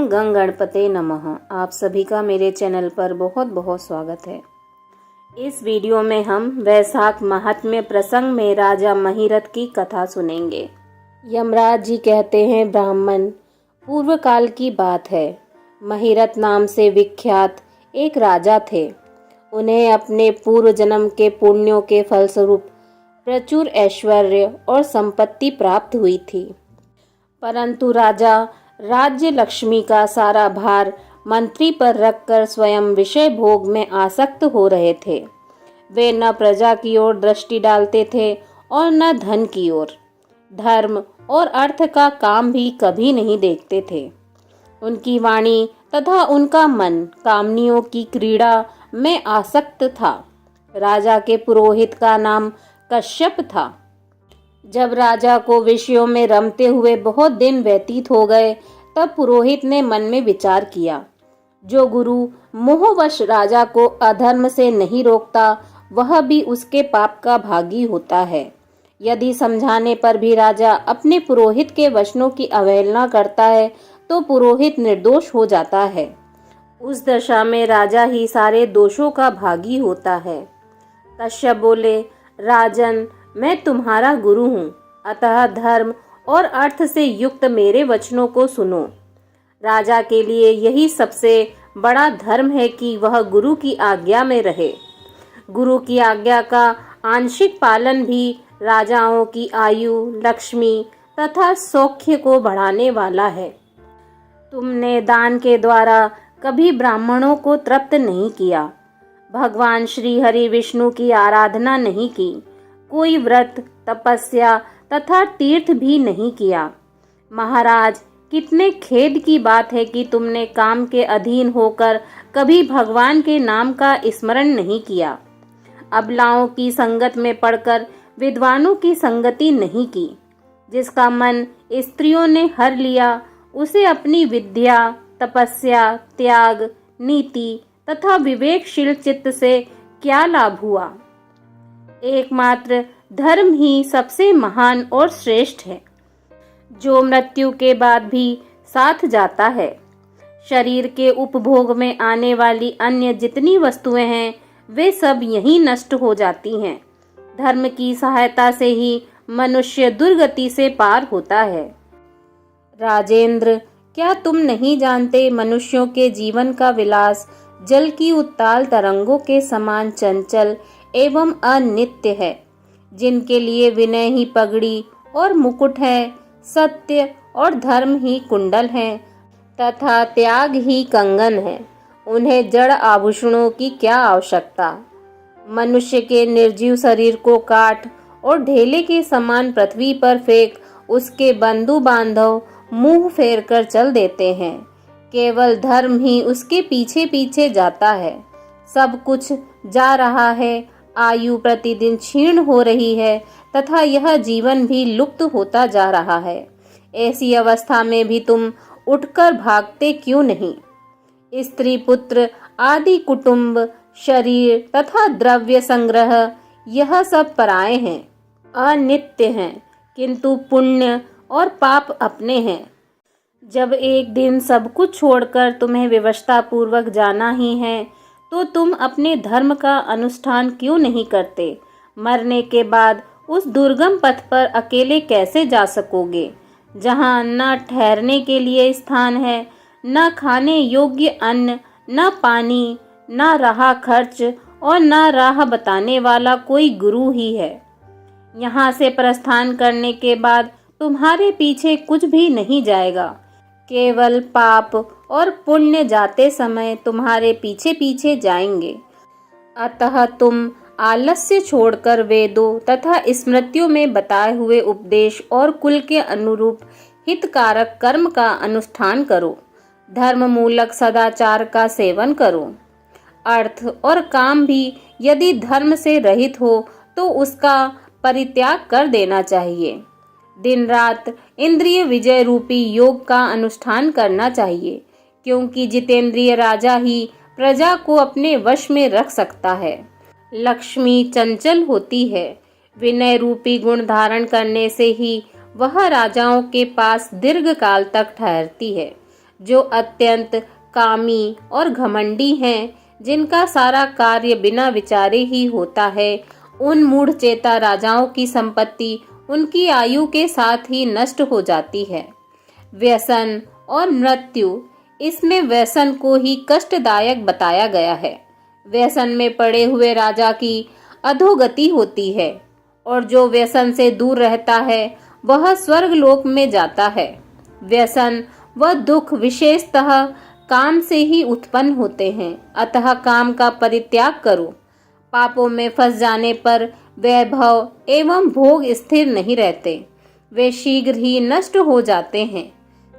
ओम गंग गणपते नमः। आप सभी का मेरे चैनल पर बहुत बहुत स्वागत है। इस वीडियो में हम वैशाख महात्म्य प्रसंग में राजा महिरथ की कथा सुनेंगे। यमराज जी कहते हैं, ब्राह्मण, पूर्व काल की बात है। महिरथ नाम से विख्यात एक राजा थे। उन्हें अपने पूर्व जन्म के पुण्यों के फलस्वरूप प्रचुर ऐश्वर्य और संपत्ति प्राप्त हुई थी। परंतु राजा राज्य लक्ष्मी का सारा भार मंत्री पर रखकर स्वयं विषय भोग में आसक्त हो रहे थे। वे न प्रजा की ओर दृष्टि डालते थे और न धन की ओर। धर्म और अर्थ का काम भी कभी नहीं देखते थे। उनकी वाणी तथा उनका मन कामनियों की क्रीड़ा में आसक्त था। राजा के पुरोहित का नाम कश्यप था। जब राजा को विषयों में रमते हुए बहुत दिन व्यतीत हो गए, तब पुरोहित ने मन में विचार किया, जो गुरु मोहवश राजा को अधर्म से नहीं रोकता, वह भी उसके पाप का भागी होता है। यदि समझाने पर भी राजा अपने पुरोहित के वचनों की अवहेलना करता है, तो पुरोहित निर्दोष हो जाता है। उस दशा में राजा ही सारे दोषों का भागी होता है। कश्यप बोले, राजन, मैं तुम्हारा गुरु हूँ, अतः धर्म और अर्थ से युक्त मेरे वचनों को सुनो। राजा के लिए यही सबसे बड़ा धर्म है कि वह गुरु की आज्ञा में रहे। गुरु की आज्ञा का आंशिक पालन भी राजाओं की आयु, लक्ष्मी तथा सौख्य को बढ़ाने वाला है। तुमने दान के द्वारा कभी ब्राह्मणों को तृप्त नहीं किया, भगवान श्री हरि विष्णु की आराधना नहीं की, कोई व्रत, तपस्या तथा तीर्थ भी नहीं किया। महाराज, कितने खेद की बात है कि तुमने काम के अधीन होकर कभी भगवान के नाम का स्मरण नहीं किया। अबलाओं की संगत में पड़कर विद्वानों की संगति नहीं की। जिसका मन स्त्रियों ने हर लिया, उसे अपनी विद्या, तपस्या, त्याग, नीति तथा विवेकशील चित्त से क्या लाभ हुआ। एकमात्र धर्म ही सबसे महान और श्रेष्ठ है, जो मृत्यु के बाद भी साथ जाता है। शरीर के उपभोग में आने वाली अन्य जितनी वस्तुएं हैं, वे सब यहीं नष्ट हो जाती हैं। धर्म की सहायता से ही मनुष्य दुर्गति से पार होता है। राजेंद्र, क्या तुम नहीं जानते, मनुष्यों के जीवन का विलास जल की उत्ताल तरंगों के समान चंचल एवं अनित्य है। जिनके लिए विनय ही पगड़ी और मुकुट है, सत्य और धर्म ही कुंडल है तथा त्याग ही कंगन है, उन्हें जड़ आभूषणों की क्या आवश्यकता। मनुष्य के निर्जीव शरीर को काट और ढेले के समान पृथ्वी पर फेंक उसके बंधु बांधव मुंह फेर कर चल देते हैं। केवल धर्म ही उसके पीछे पीछे जाता है। सब कुछ जा रहा है, आयु प्रतिदिन क्षीण हो रही है तथा यह जीवन भी लुप्त होता जा रहा है। ऐसी अवस्था में भी तुम उठकर भागते क्यों नहीं। स्त्री, पुत्र आदि, कुटुंब, शरीर तथा द्रव्य संग्रह, यह सब पराये हैं, अनित्य हैं, किंतु पुण्य और पाप अपने हैं। जब एक दिन सब कुछ छोड़कर तुम्हें विवशता पूर्वक जाना ही है, तो तुम अपने धर्म का अनुष्ठान क्यों नहीं करते। मरने के बाद उस दुर्गम पथ पर अकेले कैसे जा सकोगे, जहाँ न ठहरने के लिए स्थान है, न खाने योग्य अन्न, न पानी, न राह खर्च और न राह बताने वाला कोई गुरु ही है। यहाँ से प्रस्थान करने के बाद तुम्हारे पीछे कुछ भी नहीं जाएगा, केवल पाप और पुण्य जाते समय तुम्हारे पीछे पीछे जाएंगे। अतः तुम आलस्य छोड़कर वेदों तथा स्मृतियों में बताए हुए उपदेश और कुल के अनुरूप हितकारक कर्म का अनुष्ठान करो। धर्म मूलक सदाचार का सेवन करो। अर्थ और काम भी यदि धर्म से रहित हो, तो उसका परित्याग कर देना चाहिए। दिन रात इंद्रिय विजय रूपी योग का अनुष्ठान करना चाहिए, क्योंकि जितेंद्रिय राजा ही प्रजा को अपने वश में रख सकता है। लक्ष्मी चंचल होती है, विनय रूपी गुण धारण करने से ही वह राजाओं के पास दीर्घ काल तक ठहरती है। जो अत्यंत कामी और घमंडी हैं, जिनका सारा कार्य बिना विचारे ही होता है, उन मूढ़चेता राजाओं की संपत्ति उनकी आयु के साथ ही नष्ट हो जाती है। व्यसन और मृत्यु, इसमें व्यसन को ही कष्टदायक बताया गया है। व्यसन में पड़े हुए राजा की अधोगति होती है और जो व्यसन से दूर रहता है वह स्वर्गलोक में जाता है। व्यसन व दुख विशेषतः काम से ही उत्पन्न होते हैं, अतः काम का परित्याग करो। पापों में फंस जाने पर वैभव एवं भोग स्थिर नहीं रहते, वे शीघ्र ही नष्ट हो जाते हैं।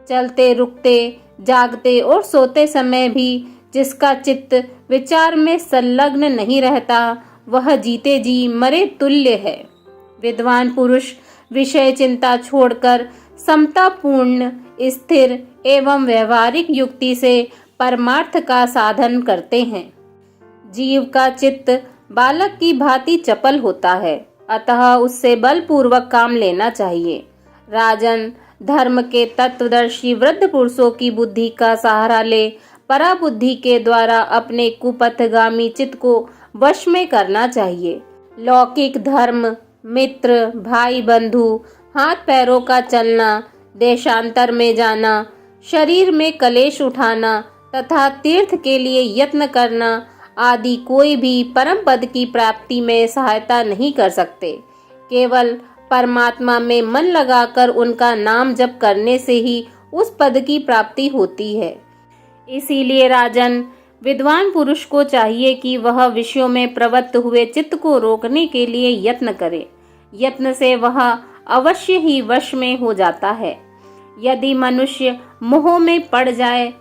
चलते रुकते, जागते और सोते समय भी जिसका चित्त विचार में संलग्न नहीं रहता, वह जीते जी मरे तुल्य है। विद्वान पुरुष विषय चिंता छोड़कर समतापूर्ण, स्थिर एवं व्यवहारिक युक्ति से परमार्थ का साधन करते हैं। जीव का चित्त बालक की भांति चपल होता है, अतः उससे बलपूर्वक काम लेना चाहिए। राजन, धर्म के तत्वदर्शी वृद्ध पुरुषों की बुद्धि का सहारा ले पराबुद्धि के द्वारा अपने कुपथगामी चित्त को वश में करना चाहिए। लौकिक धर्म, मित्र, भाई बंधु, हाथ पैरों का चलना, देशांतर में जाना, शरीर में कलेश उठाना तथा तीर्थ के लिए यत्न करना आदि कोई भी परम पद की प्राप्ति में सहायता नहीं कर सकते। केवल परमात्मा में मन लगाकर उनका नाम जप करने से ही उस पद की प्राप्ति होती है। इसीलिए राजन, विद्वान पुरुष को चाहिए कि वह विषयों में प्रवृत्त हुए चित्त को रोकने के लिए यत्न करे। यत्न से वह अवश्य ही वश में हो जाता है। यदि मनुष्य मोह में पड़ जाए,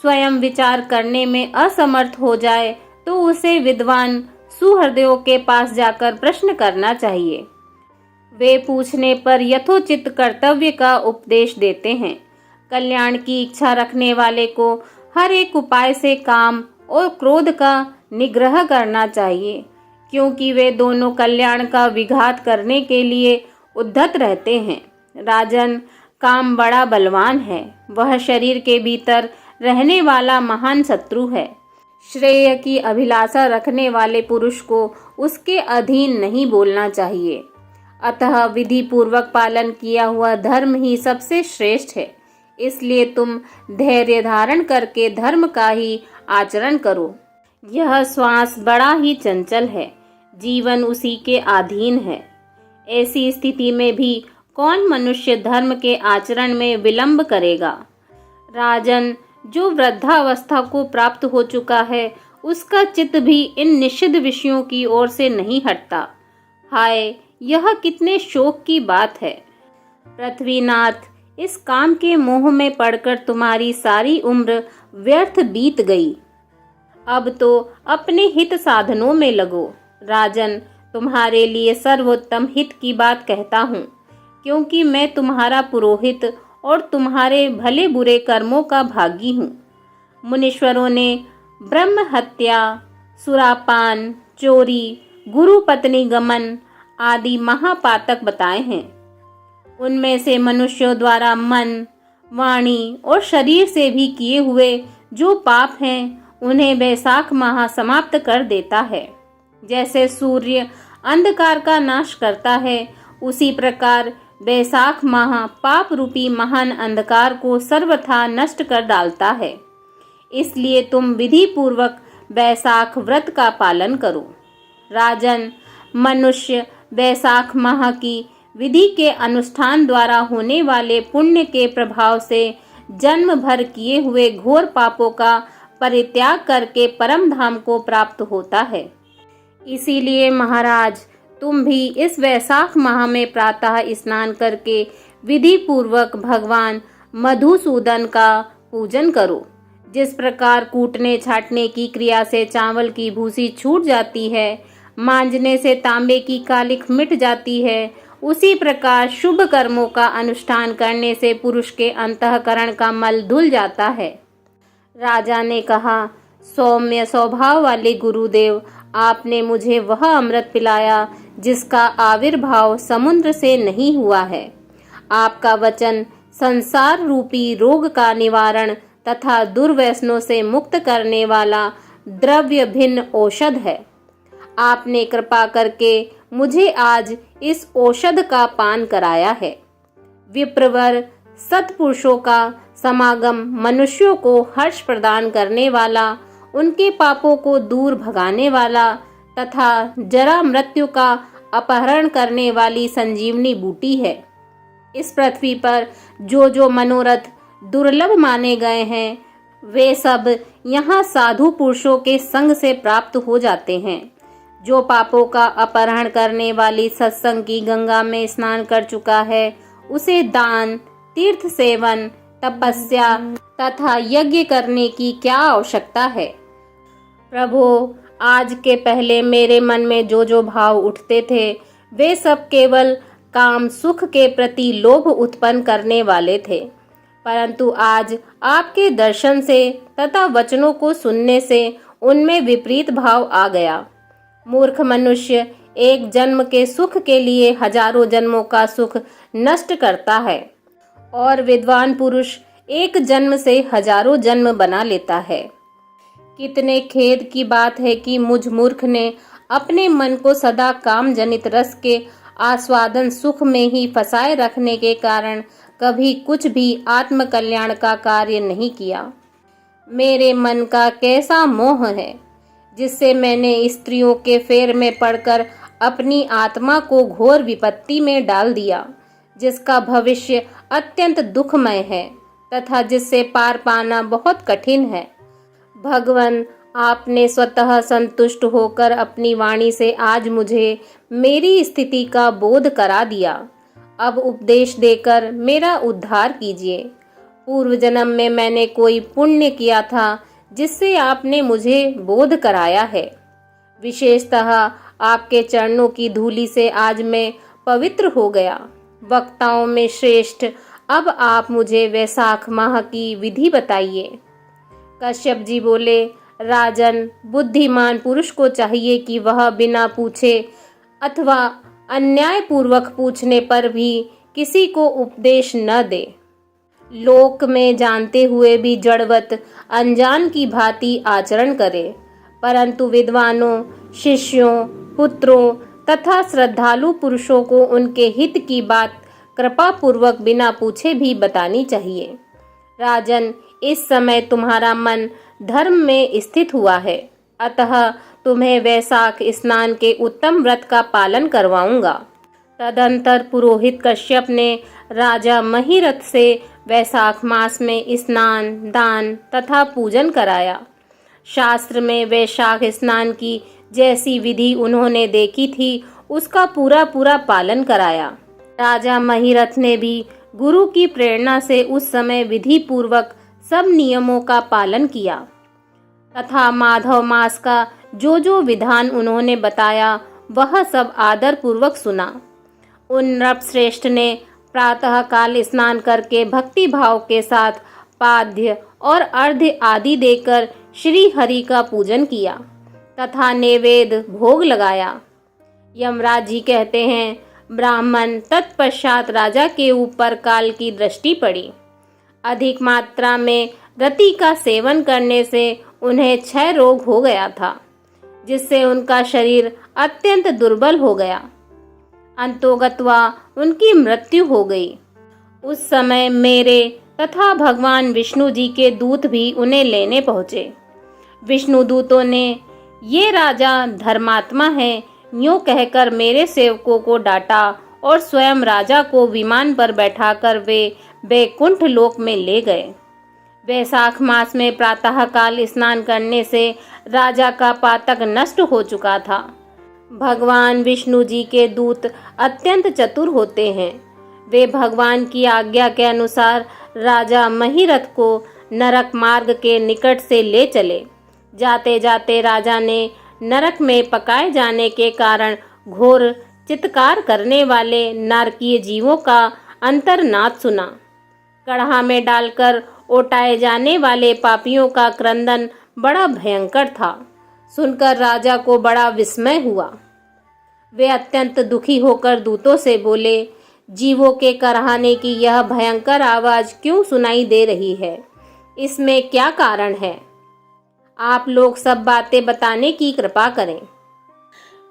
स्वयं विचार करने में असमर्थ हो जाए, तो उसे विद्वान सुहृदयों के पास जाकर प्रश्न करना चाहिए। वे पूछने पर यथोचित कर्तव्य का उपदेश देते हैं। कल्याण की इच्छा रखने वाले को हर एक उपाय से काम और क्रोध का निग्रह करना चाहिए, क्योंकि वे दोनों कल्याण का विघात करने के लिए उद्धत रहते हैं। राजन, काम बड़ा बलवान है, वह शरीर के भीतर रहने वाला महान शत्रु है। श्रेय की अभिलाषा रखने वाले पुरुष को उसके अधीन नहीं बोलना चाहिए। अतः विधि पूर्वक पालन किया हुआ धर्म ही सबसे श्रेष्ठ है। इसलिए तुम धैर्य धारण करके धर्म का ही आचरण करो। यह श्वास बड़ा ही चंचल है, जीवन उसी के अधीन है। ऐसी स्थिति में भी कौन मनुष्य धर्म के आचरण में विलंब करेगा। राजन, जो वृद्धावस्था को प्राप्त हो चुका है, उसका चित्त भी इन निषिद्ध विषयों की ओर से नहीं हटता। हाय, यह कितने शोक की बात है। पृथ्वीनाथ, इस काम के मोह में पड़कर तुम्हारी सारी उम्र व्यर्थ बीत गई। अब तो अपने हित साधनों में लगो। राजन, तुम्हारे लिए सर्वोत्तम हित की बात कहता हूँ, क्योंकि मैं तुम्हारा पुरोहित और तुम्हारे भले बुरे कर्मों का भागी हूँ। मुनीश्वरों ने ब्रह्म हत्या, सुरापान, चोरी, गुरु पत्नी गमन आदि महापातक बताए हैं। उनमें से मनुष्यों द्वारा मन, वाणी और शरीर से भी किए हुए जो पाप हैं, उन्हें वैशाख माह समाप्त कर देता है। जैसे सूर्य अंधकार का नाश करता है, उसी प्रकार वैशाख माह पाप रूपी महान अंधकार को सर्वथा नष्ट कर डालता है। इसलिए तुम विधि पूर्वक वैशाख व्रत का पालन करो। राजन, मनुष्य वैशाख माह की विधि के अनुष्ठान द्वारा होने वाले पुण्य के प्रभाव से जन्म भर किए हुए घोर पापों का परित्याग करके परम धाम को प्राप्त होता है। इसीलिए महाराज, तुम भी इस वैशाख माह में प्रातः स्नान करके विधि पूर्वक भगवान मधुसूदन का पूजन करो। जिस प्रकार कूटने छाटने की क्रिया से चावल की भूसी छूट जाती है, मांजने से तांबे की कालिख मिट जाती है, उसी प्रकार शुभ कर्मों का अनुष्ठान करने से पुरुष के अंतःकरण का मल धुल जाता है। राजा ने कहा, सौम्य स्वभाव वाले गुरुदेव, आपने मुझे वह अमृत पिलाया जिसका आविर्भाव समुद्र से नहीं हुआ है। आपका वचन संसार रूपी रोग का निवारण तथा दुर्व्यसनों से मुक्त करने वाला द्रव्य भिन्न औषध है। आपने कृपा करके मुझे आज इस औषध का पान कराया है। विप्रवर सत्पुरुषों का समागम मनुष्यों को हर्ष प्रदान करने वाला, उनके पापों को दूर भगाने वाला तथा जरा मृत्यु का अपहरण करने वाली संजीवनी बूटी है। इस पृथ्वी पर जो जो मनोरथ दुर्लभ माने गए हैं, वे सब यहाँ साधु पुरुषों के संग से प्राप्त हो जाते हैं। जो पापों का अपहरण करने वाली सत्संग की गंगा में स्नान कर चुका है, उसे दान, तीर्थ सेवन, तपस्या तथा यज्ञ करने की क्या आवश्यकता है। प्रभु, आज के पहले मेरे मन में जो जो भाव उठते थे, वे सब केवल काम सुख के प्रति लोभ उत्पन्न करने वाले थे। परंतु आज आपके दर्शन से तथा वचनों को सुनने से उनमें विपरीत भाव आ गया। मूर्ख मनुष्य एक जन्म के सुख के लिए हजारों जन्मों का सुख नष्ट करता है और विद्वान पुरुष एक जन्म से हजारों जन्म बना लेता है। कितने खेद की बात है कि मुझ मूर्ख ने अपने मन को सदा काम जनित रस के आस्वादन सुख में ही फंसाए रखने के कारण कभी कुछ भी आत्म कल्याण का कार्य नहीं किया। मेरे मन का कैसा मोह है, जिससे मैंने स्त्रियों के फेर में पड़कर अपनी आत्मा को घोर विपत्ति में डाल दिया, जिसका भविष्य अत्यंत दुखमय है तथा जिससे पार पाना बहुत कठिन है। भगवान, आपने स्वतः संतुष्ट होकर अपनी वाणी से आज मुझे मेरी स्थिति का बोध करा दिया। अब उपदेश देकर मेरा उद्धार कीजिए। पूर्व जन्म में मैंने कोई पुण्य किया था जिससे आपने मुझे बोध कराया है। विशेषतः आपके चरणों की धूलि से आज मैं पवित्र हो गया। वक्ताओं में श्रेष्ठ, अब आप मुझे वैशाख माह की विधि बताइए। कश्यप जी बोले, राजन, बुद्धिमान पुरुष को चाहिए कि वह बिना पूछे अथवा अन्याय पूर्वक पूछने पर भी किसी को उपदेश न दे। लोक में जानते हुए भी जड़वत अनजान की भांति आचरण करे, परंतु विद्वानों, शिष्यों, पुत्रों तथा श्रद्धालु पुरुषों को उनके हित की बात कृपा पूर्वक बिना पूछे भी बतानी चाहिए। राजन, इस समय तुम्हारा मन धर्म में स्थित हुआ है, अतः तुम्हें वैशाख स्नान के उत्तम व्रत का पालन करवाऊंगा। तदंतर पुरोहित कश्यप ने राजा महिरथ से वैशाख मास में स्नान, दान तथा पूजन कराया। शास्त्र में वैशाख स्नान की जैसी विधि उन्होंने देखी थी, उसका पूरा पूरा पालन कराया। राजा महिरथ ने भी गुरु की प्रेरणा से उस समय विधि पूर्वक सब नियमों का पालन किया तथा माधव मास का जो जो विधान उन्होंने बताया, वह सब आदर पूर्वक सुना। उन नृपश्रेष्ठ ने प्रातः काल स्नान करके भक्ति भाव के साथ पाद्य और अर्घ्य आदि देकर श्री हरि का पूजन किया तथा नैवेद्य भोग लगाया। यमराज जी कहते हैं, ब्राह्मण तत्पश्चात राजा के ऊपर काल की दृष्टि पड़ी। अधिक मात्रा में रति का सेवन करने से उन्हें क्षय रोग हो गया था, जिससे उनका शरीर अत्यंत दुर्बल हो गया। अंतोगत्वा उनकी मृत्यु हो गई। उस समय मेरे तथा भगवान विष्णु जी के दूत भी उन्हें लेने पहुँचे। विष्णु दूतों ने, ये राजा धर्मात्मा है, यूं कहकर मेरे सेवकों को डांटा और स्वयं राजा को विमान पर बैठाकर वे वैकुंठ लोक में ले गए। वैशाख मास में प्रातः काल स्नान करने से राजा का पातक नष्ट हो चुका था। भगवान विष्णु जी के दूत अत्यंत चतुर होते हैं। वे भगवान की आज्ञा के अनुसार राजा महिरथ को नरक मार्ग के निकट से ले चले। जाते जाते राजा ने नरक में पकाए जाने के कारण घोर चित्कार करने वाले नारकीय जीवों का अंतर्नाद सुना। कढ़ा में डालकर ओटाए जाने वाले पापियों का क्रंदन बड़ा भयंकर था। सुनकर राजा को बड़ा विस्मय हुआ। वे अत्यंत दुखी होकर दूतों से बोले, जीवों के कराहने की यह भयंकर आवाज क्यों सुनाई दे रही है? इसमें क्या कारण है? आप लोग सब बातें बताने की कृपा करें।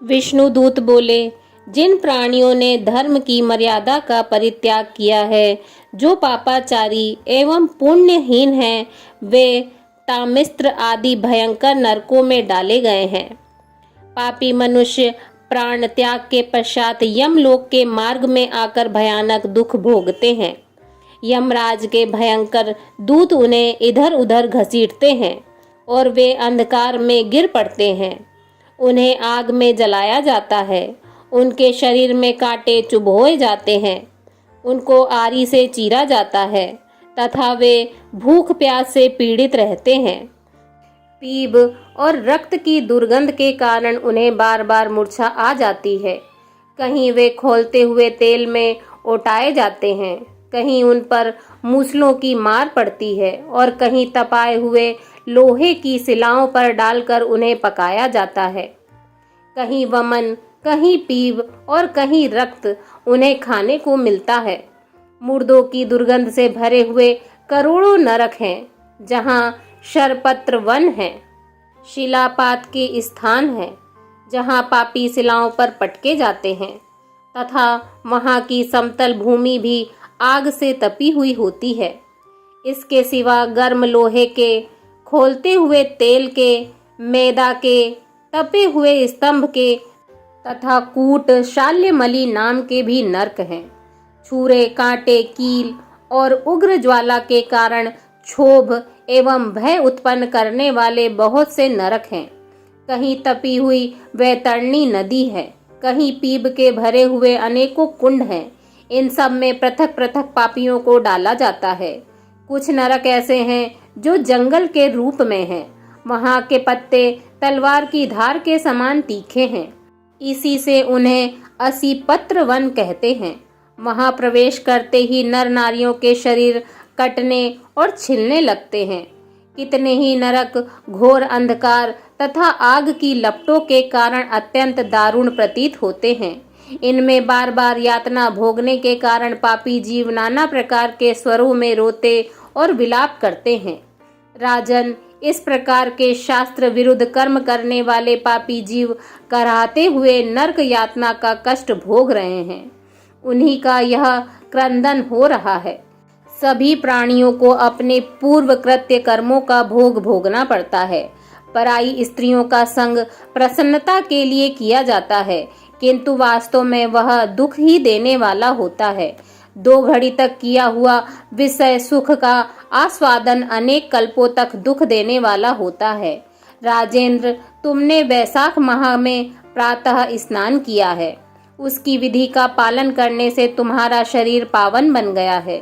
विष्णुदूत बोले, जिन प्राणियों ने धर्म की मर्यादा का परित्याग किया है, जो पापाचारी एवं पुण्यहीन हैं, वे तामिस्त्र आदि भयंकर नरकों में डाले गए हैं। पापी मनुष्य प्राण त्याग के पश्चात यमलोक के मार्ग में आकर भयानक दुख भोगते हैं। यमराज के भयंकर दूत उन्हें इधर उधर घसीटते हैं और वे अंधकार में गिर पड़ते हैं। उन्हें आग में जलाया जाता है, उनके शरीर में कांटे चुभोए जाते हैं, उनको आरी से चीरा जाता है तथा वे भूख प्यास से पीड़ित रहते हैं। पीप और रक्त की दुर्गंध के कारण उन्हें बार बार मूर्छा आ जाती है। कहीं वे खौलते हुए तेल में ओटाए जाते हैं, कहीं उन पर मूसलों की मार पड़ती है और कहीं तपाए हुए लोहे की शिलाओं पर डालकर उन्हें पकाया जाता है। कहीं वमन, कहीं पीप और कहीं रक्त उन्हें खाने को मिलता है। मुर्दों की दुर्गंध से भरे हुए करोड़ों नरक हैं, जहां शरपत्र वन है, शिलापात के स्थान है, जहां पापी शिलाओं पर पटके जाते हैं तथा वहां की समतल भूमि भी आग से तपी हुई होती है। इसके सिवा गर्म लोहे के, खौलते हुए तेल के, मैदा के, तपे हुए स्तंभ के तथा कूट शाल्यमली नाम के भी नरक हैं। छुरे, कांटे, कील और उग्र ज्वाला के कारण क्षोभ एवं भय उत्पन्न करने वाले बहुत से नरक हैं। कहीं तपी हुई वैतरणी नदी है, कहीं पीप के भरे हुए अनेकों कुंड हैं। इन सब में पृथक पृथक पापियों को डाला जाता है। कुछ नरक ऐसे हैं जो जंगल के रूप में हैं। वहां के पत्ते तलवार की धार के समान तीखे हैं, इसी से उन्हें असीपत्र वन कहते हैं। वहां प्रवेश करते ही नर नारियों के शरीर कटने और छिलने लगते हैं। कितने ही नरक घोर अंधकार तथा आग की लपटों के कारण अत्यंत दारुण प्रतीत होते हैं। इनमें बार बार यातना भोगने के कारण पापी जीव नाना प्रकार के स्वरों में रोते और विलाप करते हैं। राजन, इस प्रकार के शास्त्र विरुद्ध कर्म करने वाले पापी जीव कराहते हुए नरक यातना का कष्ट भोग रहे हैं। उन्हीं का यह क्रंदन हो रहा है। सभी प्राणियों को अपने पूर्व कृत्य कर्मों का भोग भोगना पड़ता है। पराई स्त्रियों का संग प्रसन्नता के लिए किया जाता है, किंतु वास्तव में वह दुख ही देने वाला होता है। 2 घड़ी तक किया हुआ विषय सुख का आस्वादन अनेक कल्पों तक दुख देने वाला होता है। राजेंद्र, तुमने वैशाख माह में प्रातः स्नान किया है। उसकी विधि का पालन करने से तुम्हारा शरीर पावन बन गया है।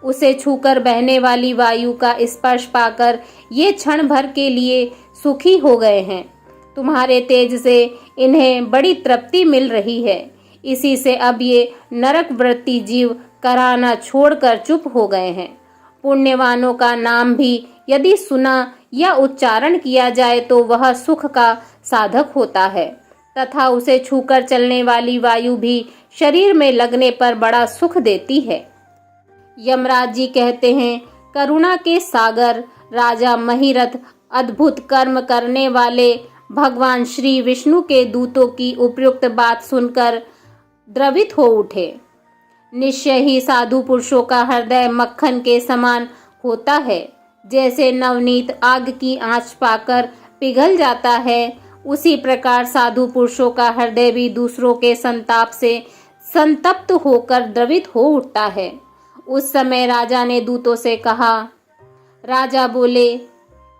उसे छूकर बहने वाली वायु का स्पर्श पाकर ये क्षण भर के लिए सुखी हो गए हैं। तुम्हारे तेज से इन्हें बड़ी तृप्ति मिल रही है। इसी से अब ये नरक वृत्ति जीव कराना छोड़कर चुप हो गए हैं। पुण्यवानों का नाम भी यदि सुना या उच्चारण किया जाए तो वह सुख का साधक होता है तथा उसे छूकर चलने वाली वायु भी शरीर में लगने पर बड़ा सुख देती है। यमराज जी कहते हैं, करुणा के सागर राजा महिरथ अद्भुत कर्म करने वाले भगवान श्री विष्णु के दूतों की उपयुक्त बात सुनकर द्रवित हो उठे। निश्चय ही साधु पुरुषों का हृदय मक्खन के समान होता है। जैसे नवनीत आग की आंच पाकर पिघल जाता है, उसी प्रकार साधु पुरुषों का हृदय भी दूसरों के संताप से संतप्त होकर द्रवित हो उठता है। उस समय राजा ने दूतों से कहा। राजा बोले,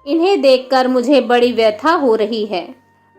इन्हें देखकर मुझे बड़ी व्यथा हो रही है।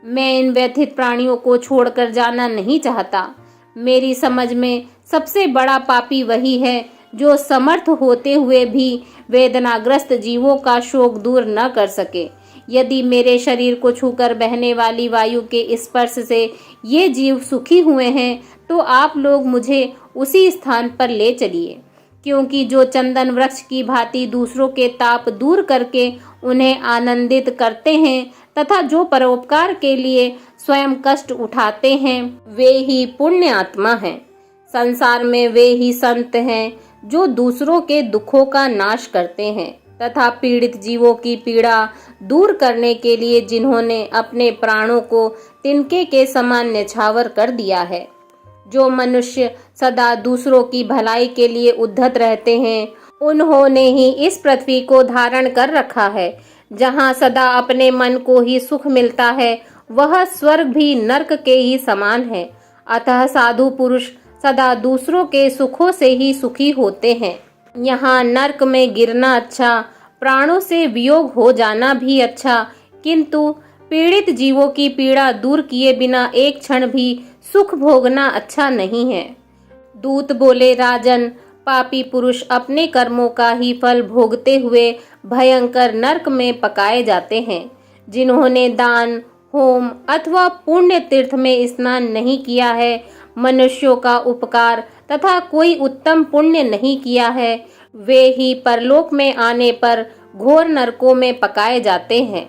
मैं इन व्यथित प्राणियों को छोड़कर जाना नहीं चाहता। मेरी समझ में सबसे बड़ा पापी वही है जो समर्थ होते हुए भी वेदनाग्रस्त जीवों का शोक दूर न कर सके। यदि मेरे शरीर को छूकर बहने वाली वायु के स्पर्श से ये जीव सुखी हुए हैं तो आप लोग मुझे उसी स्थान पर ले चलिए, क्योंकि जो चंदन वृक्ष की भांति दूसरों के ताप दूर करके उन्हें आनंदित करते हैं तथा जो परोपकार के लिए स्वयं कष्ट उठाते हैं, वे ही पुण्य आत्मा हैं। संसार में वे ही संत हैं जो दूसरों के दुखों का नाश करते हैं। तथा पीड़ित जीवों की पीड़ा दूर करने के लिए जिन्होंने अपने प्राणों को तिनके के समान न्यौछावर कर दिया है। जो मनुष्य सदा दूसरों की भलाई के लिए उद्धत रहते हैं, उन्होंने ही इस पृथ्वी को धारण कर रखा है। जहाँ सदा अपने मन को ही सुख मिलता है, वह स्वर्ग भी नरक के ही समान है। अतः साधु पुरुष सदा दूसरों के सुखों से ही सुखी होते हैं। यहाँ नरक में गिरना अच्छा, प्राणों से वियोग हो जाना भी अच्छा, किंतु पीड़ित जीवों की पीड़ा दूर किए बिना एक क्षण भी सुख भोगना अच्छा नहीं है। दूत बोले, राजन, पापी पुरुष अपने कर्मों का ही फल भोगते हुए भयंकर नरक में पकाए जाते हैं। जिन्होंने दान, होम अथवा पुण्य तीर्थ में स्नान नहीं किया है, मनुष्यों का उपकार तथा कोई उत्तम पुण्य नहीं किया है, वे ही परलोक में आने पर घोर नरकों में पकाए जाते हैं।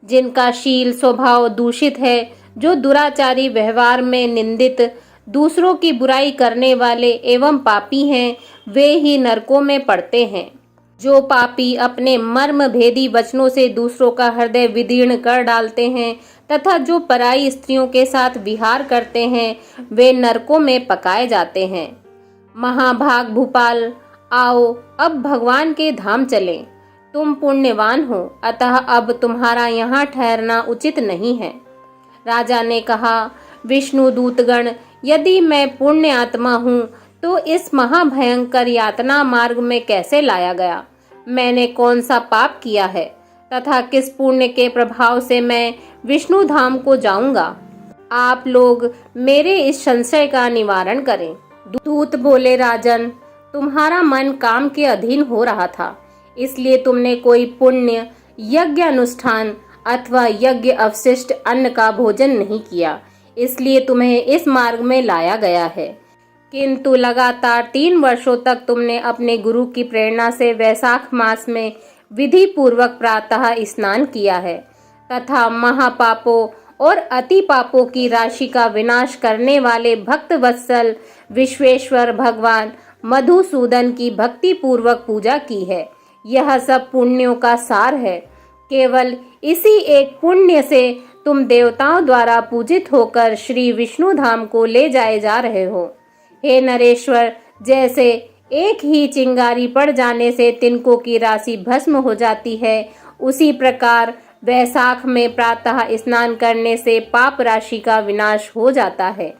जिनका शील स्वभाव दूषित है, जो दुराचारी व्यवहार में निंदित, दूसरों की बुराई करने वाले एवं पापी हैं, वे ही नरकों में पड़ते हैं। जो पापी अपने मर्म भेदी वचनों से दूसरों का हृदय विदीर्ण कर डालते हैं तथा जो पराई स्त्रियों के साथ विहार करते हैं, वे नरकों में पकाए जाते हैं। महाभाग भूपाल, आओ अब भगवान के धाम चलें। तुम पुण्यवान हो, अतः अब तुम्हारा यहाँ ठहरना उचित नहीं है। राजा ने कहा, विष्णु दूतगण, यदि मैं पुण्य आत्मा हूँ तो इस महाभयंकर यातना मार्ग में कैसे लाया गया? मैंने कौन सा पाप किया है तथा किस पुण्य के प्रभाव से मैं विष्णु धाम को जाऊंगा? आप लोग मेरे इस संशय का निवारण करें। दूत बोले, राजन, तुम्हारा मन काम के अधीन हो रहा था, इसलिए तुमने कोई पुण्य यज्ञ अनुष्ठान अथवा यज्ञ अवशिष्ट अन्न का भोजन नहीं किया, इसलिए तुम्हें इस मार्ग में लाया गया है। किंतु लगातार 3 वर्षों तक तुमने अपने गुरु की प्रेरणा से वैशाख मास में विधि पूर्वक प्रातः स्नान किया है तथा महापापों और अति पापों की राशि का विनाश करने वाले भक्त वत्सल विश्वेश्वर भगवान मधुसूदन की भक्ति पूर्वक पूजा की है। यह सब पुण्यों का सार है। केवल इसी एक पुण्य से तुम देवताओं द्वारा पूजित होकर श्री विष्णु धाम को ले जाए जा रहे हो। हे नरेश्वर, जैसे एक ही चिंगारी पड़ जाने से तिनकों की राशि भस्म हो जाती है, उसी प्रकार वैशाख में प्रातः स्नान करने से पाप राशि का विनाश हो जाता है।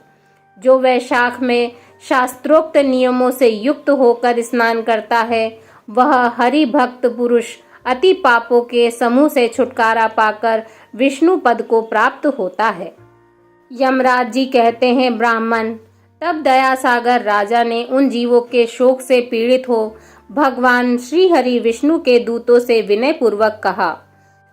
जो वैशाख में शास्त्रोक्त नियमों से युक्त होकर स्नान करता है, वह हरि भक्त पुरुष अति पापों के समूह से छुटकारा पाकर विष्णु पद को प्राप्त होता है। यमराज जी कहते हैं, ब्राह्मण, तब दया सागर राजा ने उन जीवों के शोक से पीड़ित हो भगवान श्री हरि विष्णु के दूतों से विनय पूर्वक कहा,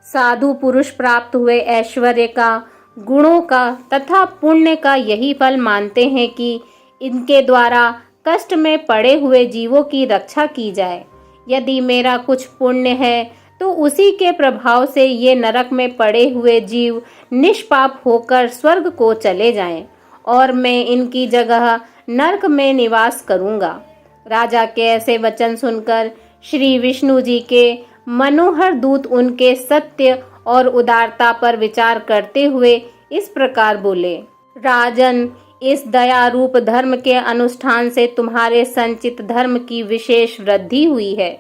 साधु पुरुष प्राप्त हुए ऐश्वर्य का, गुणों का तथा पुण्य का यही फल मानते हैं कि इनके द्वारा कष्ट में पड़े हुए जीवों की रक्षा की जाए। यदि मेरा कुछ पुण्य है तो उसी के प्रभाव से ये नरक में पड़े हुए जीव निष्पाप होकर स्वर्ग को चले जाएं और मैं इनकी जगह नरक में निवास करूंगा। राजा के ऐसे वचन सुनकर श्री विष्णु जी के मनोहर दूत उनके सत्य और उदारता पर विचार करते हुए इस प्रकार बोले, राजन, इस दया रूप धर्म के अनुष्ठान से तुम्हारे संचित धर्म की विशेष वृद्धि हुई है।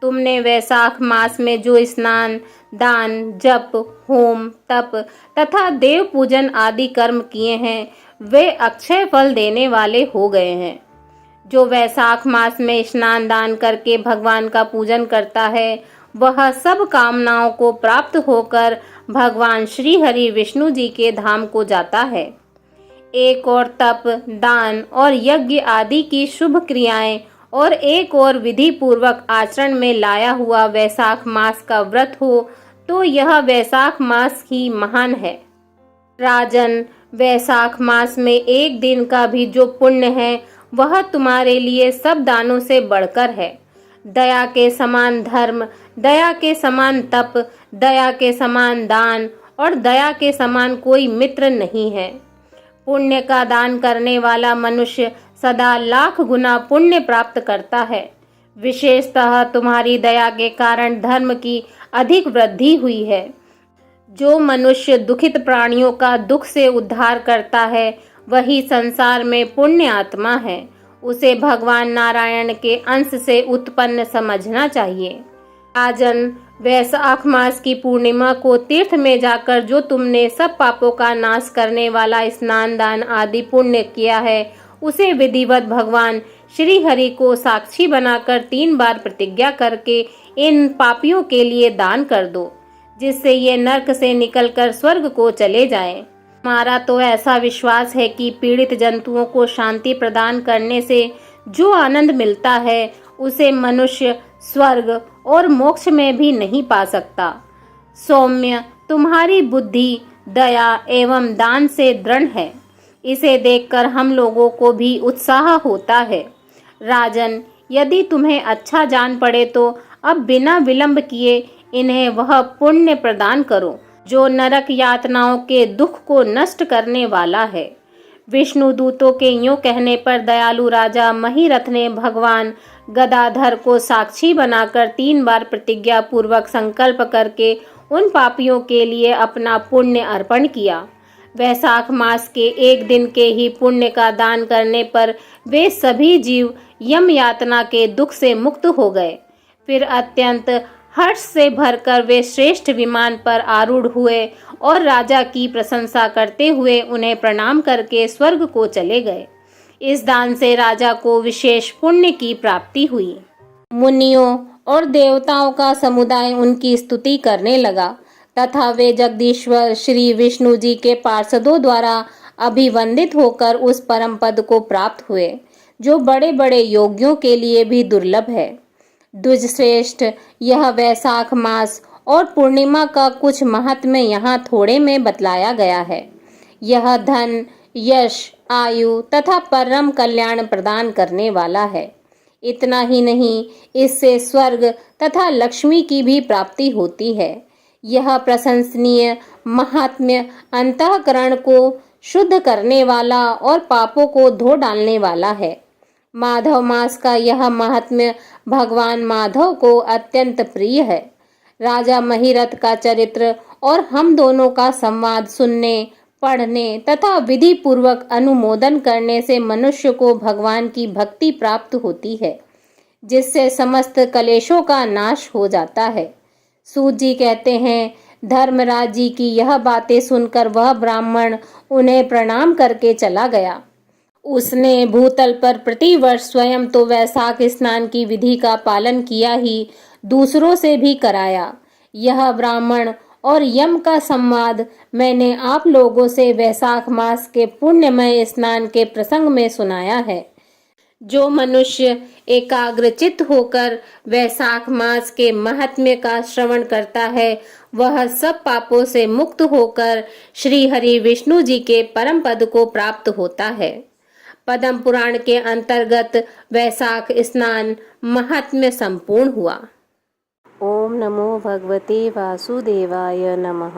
तुमने वैशाख मास में जो स्नान, दान, जप, होम, तप तथा देव पूजन आदि कर्म किए हैं, वे अक्षय फल देने वाले हो गए हैं। जो वैशाख मास में स्नान दान करके भगवान का पूजन करता है, वह सब कामनाओं को प्राप्त होकर भगवान श्री हरि विष्णु जी के धाम को जाता है। एक और तप, दान और यज्ञ आदि की शुभ क्रियाएं और एक और विधि पूर्वक आचरण में लाया हुआ वैशाख मास का व्रत हो तो यह वैशाख मास ही महान है। राजन, वैशाख मास में एक दिन का भी जो पुण्य है, वह तुम्हारे लिए सब दानों से बढ़कर है। दया के समान धर्म, दया के समान तप, दया के समान दान और दया के समान कोई मित्र नहीं है। पुण्य का दान करने वाला मनुष्य सदा लाख गुना पुण्य प्राप्त करता है। विशेषतः तुम्हारी दया के कारण धर्म की अधिक वृद्धि हुई है। जो मनुष्य दुखित प्राणियों का दुख से उद्धार करता है वही संसार में पुण्य आत्मा है। उसे भगवान नारायण के अंश से उत्पन्न समझना चाहिए। राजन, वैशाख मास की पूर्णिमा को तीर्थ में जाकर जो तुमने सब पापों का नाश करने वाला स्नान दान आदि पुण्य किया है, उसे विधिवत भगवान श्री हरि को साक्षी बनाकर 3 बार प्रतिज्ञा करके इन पापियों के लिए दान कर दो, जिससे ये नरक से निकलकर स्वर्ग को चले जाएं। हमारा तो ऐसा विश्वास है कि पीड़ित जंतुओं को शांति प्रदान करने से जो आनंद मिलता है उसे मनुष्य स्वर्ग और मोक्ष में भी नहीं पा सकता। सौम्य, तुम्हारी बुद्धि दया एवं दान से दृढ़ है। इसे देखकर हम लोगों को भी उत्साह होता है। राजन, यदि तुम्हें अच्छा जान पड़े तो अब बिना विलंब किए इन्हें वह पुण्य प्रदान करो जो नरक यातनाओं के दुख को नष्ट करने वाला है। विष्णु दूतों के यूं कहने पर दयालु राजा महिरथ ने भगवान गदाधर को साक्षी बनाकर 3 बार प्रतिज्ञा पूर्वक संकल्प करके उन पापियों के लिए अपना पुण्य अर्पण किया। वैशाख मास के एक दिन के ही पुण्य का दान करने पर वे सभी जीव यम यातना के दुख से मुक्त हो गए। फिर अत्यंत हर्ष से भरकर वे श्रेष्ठ विमान पर आरूढ़ हुए और राजा की प्रशंसा करते हुए उन्हें प्रणाम करके स्वर्ग को चले गए। इस दान से राजा को विशेष पुण्य की प्राप्ति हुई। मुनियों और देवताओं का समुदाय उनकी स्तुति करने लगा तथा वे जगदीश्वर श्री विष्णु जी के पार्षदों द्वारा अभिवंदित होकर उस परम पद को प्राप्त हुए जो बड़े बड़े योगियों के लिए भी दुर्लभ है। द्विजश्रेष्ठ, यह वैशाख मास और पूर्णिमा का कुछ महत्व यहाँ थोड़े में बतलाया गया है। यह धन, यश, आयु तथा परम कल्याण प्रदान करने वाला है। इतना ही नहीं, इससे स्वर्ग तथा लक्ष्मी की भी प्राप्ति होती है। यह प्रशंसनीय महात्म्य अंतःकरण को शुद्ध करने वाला और पापों को धो डालने वाला है। माधव मास का यह महात्म्य भगवान माधव को अत्यंत प्रिय है। राजा महिरथ का चरित्र और हम दोनों का संवाद सुनने, पढ़ने तथा विधि पूर्वक अनुमोदन करने से मनुष्य को भगवान की भक्ति प्राप्त होती है, जिससे समस्त कलेशों का नाश हो जाता है। सूत जी कहते हैं, धर्मराज जी की यह बातें सुनकर वह ब्राह्मण उन्हें प्रणाम करके चला गया। उसने भूतल पर प्रतिवर्ष स्वयं तो वैशाख स्नान की विधि का पालन किया ही, दूसरों से भी कराया। यह ब्राह्मण और यम का संवाद मैंने आप लोगों से वैशाख मास के पुण्यमय स्नान के प्रसंग में सुनाया है। जो मनुष्य एकाग्रचित्त होकर वैशाख मास के महात्म्य का श्रवण करता है वह सब पापों से मुक्त होकर श्री हरि विष्णु जी के परम पद को प्राप्त होता है। पद्म पुराण के अंतर्गत वैशाख स्नान महात्म्य संपूर्ण हुआ। ओम नमो भगवते वासुदेवाय नमः।